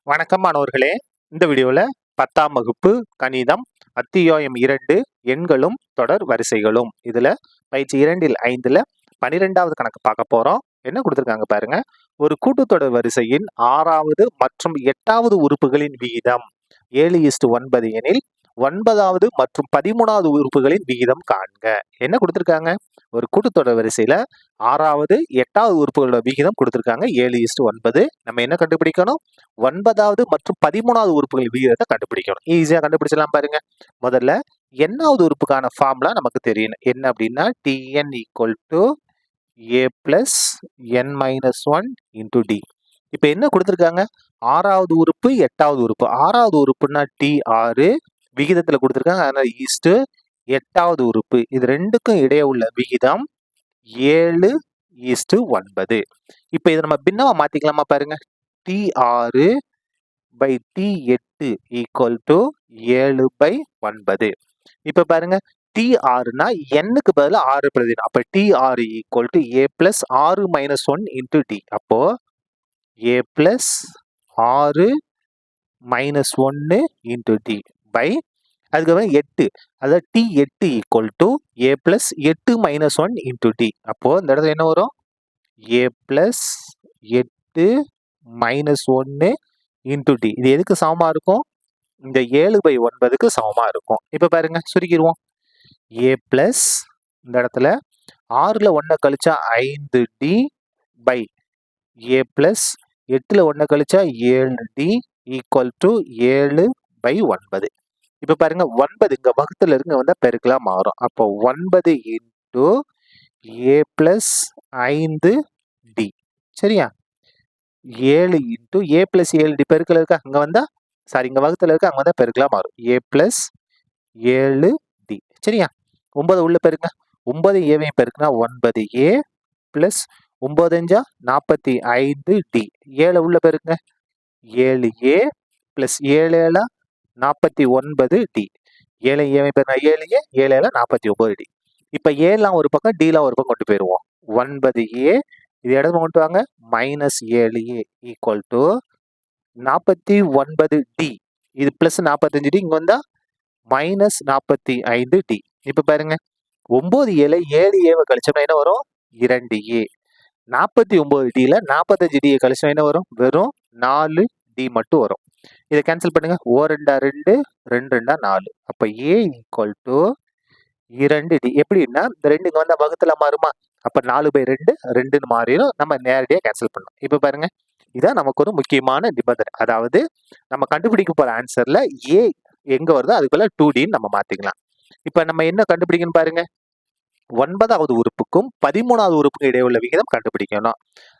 வணக்கம் மாணவர்களே. இந்த வீடியோல 10ஆம் வகுப்பு கணிதம் அத்தியாயம் 2 எண்களும் தொடர் வரிசைகளும் இதுல பயிற்சி 2ல் 5ல 12வது கணக்கு பார்க்க போறோம். என்ன கொடுத்திருக்காங்க பாருங்க. ஒரு கூட்டுத்தொடர் வரிசையின் 6வது மற்றும் 8வது உறுப்புகளின் விகிதம் 7:9 எனில் 9வது மற்றும் 13வது உறுப்புகளின் விகிதம் காண்க. என்ன கொடுத்திருக்காங்க? ஒரு கூட்டுத்தொடர் வரிசையில 6வது 8வது உறுப்புகளோட விகிதம் கொடுத்திருக்காங்க 7:9. நம்ம என்ன கண்டுபிடிக்கணும்? 9வது மற்றும் 13வது உறுப்புகள் விகிதத்தை கண்டுபிடிக்கணும். ஈஸியா கண்டுபிடிச்சலாம் பாருங்க. முதல்ல எண்ணாவது உறுப்புக்கான ஃபார்முலா நமக்கு தெரியணும். என்ன அப்படின்னா Tn = a plus n minus 1 into d. இப்ப என்ன கொடுத்திருக்காங்க? 6வது உறுப்பு 8வது உறுப்பு. 6வது உறுப்புன்னா T6 விகிதத்துல கொடுத்திருக்காங்க. அதனால ஈஸ்ட் 8வது உறுப்பு. இது ரெண்டுக்கும் இடையே உள்ள விகிதம் 7:9. இப்ப இதை நம்ம பின்னமா மாத்திக்கலாமா பாருங்க. T6 by T8 = 7/9. இப்ப பாருங்க, T6னா n-க்கு பதிலா 6 பிரதியிடும். அப்ப T6 = a plus 6 minus 1 into d. அப்போ a plus 6 minus 1 into d by அதுக்கப்புறம் 8. அதாவது T8 = a plus 8 minus 1 into d. அப்போ இந்த இடத்துல என்ன வரும்? a plus 8 minus 1 into d. இது எதுக்கு சமமா இருக்கும்? இந்த 7/9க்கு சமமா இருக்கும். இப்ப பாருங்க, சுருக்கிடுவோம். a plus இந்த இடத்துல 6ல 1 கழிச்சா 5d by a plus 8ல 1 கழிச்சா 7d = 7/9. இப்ப பாருங்க, 9 இங்க வகுத்துல இருந்து வந்தா பெருக்கலா மாறும். அப்போ 9 into a plus 5d. சரியா? 7 into a plus 7d பெருக்கல இருக்கா? இங்க வந்தா இங்க வகுத்துல இருக்க, அங்க வந்தா பெருக்கலா மாறும். a plus 7d. சரியா? 9 உள்ள பெருங்க. 9 a பெருக்குனா 9a plus 9 5 45d. 7 உள்ள பெருங்க. 7a plus 7 49d. 7 a பெருக்குனா 7a 7 49d. இப்ப a ஒரு பக்கம் d ஒரு பக்கம் கொண்டு போயிருவோம். 9a இது இடத்துல கொண்டு வாங்க. -7a = 49d. இது பிளஸ் 45d. இங்க வந்தா -45d. இப்ப பாருங்க, 9a 7a கழிச்சோம்னா என்ன வரும்? 2a. 49d 45d கழிச்சோம்னா என்ன வரும்? வெறும் 4d மட்டும் வரும். இதை கேன்சல் பண்ணுங்க. 2 2 4. அப்ப a = 2d. எப்படின்னா இந்த 2 இங்க வந்தா வகுத்துல மாறுமா? அப்ப 4/2 2ன்னு மாறிடும். நம்ம நேரடியா கேன்சல் பண்ணலாம். இப்ப பாருங்க, இதான் நமக்கு ஒரு முக்கியமான நிபந்தனை. அதாவது நம்ம கண்டுபிடிக்க போற ஆன்சர்ல a எங்க வருதோ அதுக்குள்ள 2dன்னு நம்ம மாத்திக்கலாம். இப்ப நம்ம என்ன கண்டுபிடிக்கணும் பாருங்க. 9வது உறுப்புக்கும் 13வது உறுப்புக்கும் இடையே உள்ள விகிதம் கண்டுபிடிக்கணும்.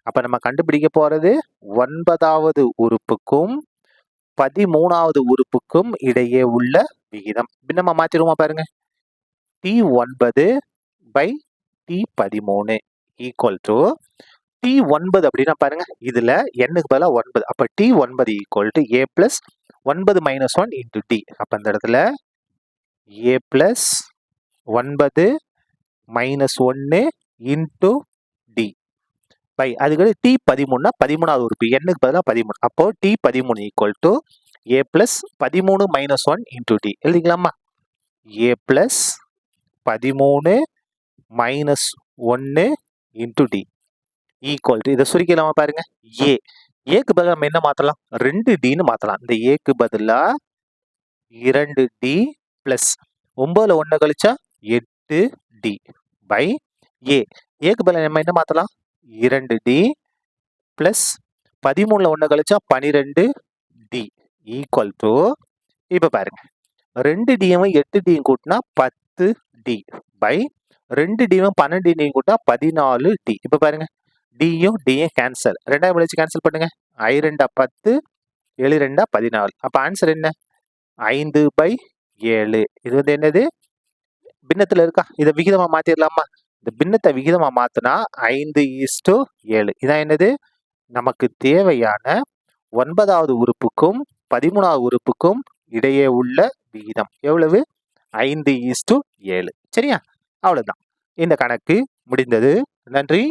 அப்ப நம்ம கண்டுபிடிக்க போறது 9வது உறுப்புக்கும் 13வது உறுப்புக்கும் இடையே உள்ள விகிதம். பின்னமா மாத்திருவோமா பாருங்க. T9 by T13 = T9 அப்படின்னா பாருங்க, இதுல n-க்கு பதிலா 9. அப்ப T9 = a plus 9 minus 1 into d. அப்ப இந்த இடத்துல a plus 9 minus 1 into d by அதுக்கு T13னா 13வது உறுப்பு. n-க்கு பதிலா 13. அப்போ T13 = a plus 13 minus 1 into d. எழுதிக்கலாமா? a plus 13 minus 1 into d = இதை சுருக்கலாமா பாருங்க. a-க்கு பதிலா நம்ம என்ன மாத்தலாம்? 2dன்னு மாத்தலாம். இந்த a-க்கு பதிலா 2d plus 9ல 1 கழிச்சா 8d by a-க்கு பதிலா நம்ம என்ன மாத்தலாம்? 2d plus 13ல 1 கழிச்சா 12d = இப்ப பாருங்க, 2d-யும் 8d-யும் கூட்டினா 10d by 2d-யும் 12d-யும் கூட்டினா 14d. இப்ப பாருங்க, d-யும் d-யும் கேன்சல். 2ஆம் வச்சு கேன்சல் பண்ணுங்க. 5 2 10 7 2 14. அப்ப ஆன்சர் என்ன? 5/7. இது வந்து என்னது? பின்னத்துல இருக்கா? இதை விகிதமா மாத்திரலாமா? இந்த பின்னத்தை விகிதமா மாத்தினா 5:7. இதான் என்னது? நமக்கு தேவையான 9வது உறுப்புக்கும் 13வது உறுப்புக்கும் இடையே உள்ள விகிதம் எவ்வளவு? 5:7. சரியா? அவ்வளவுதான். இந்த கணக்கு முடிந்தது. நன்றி.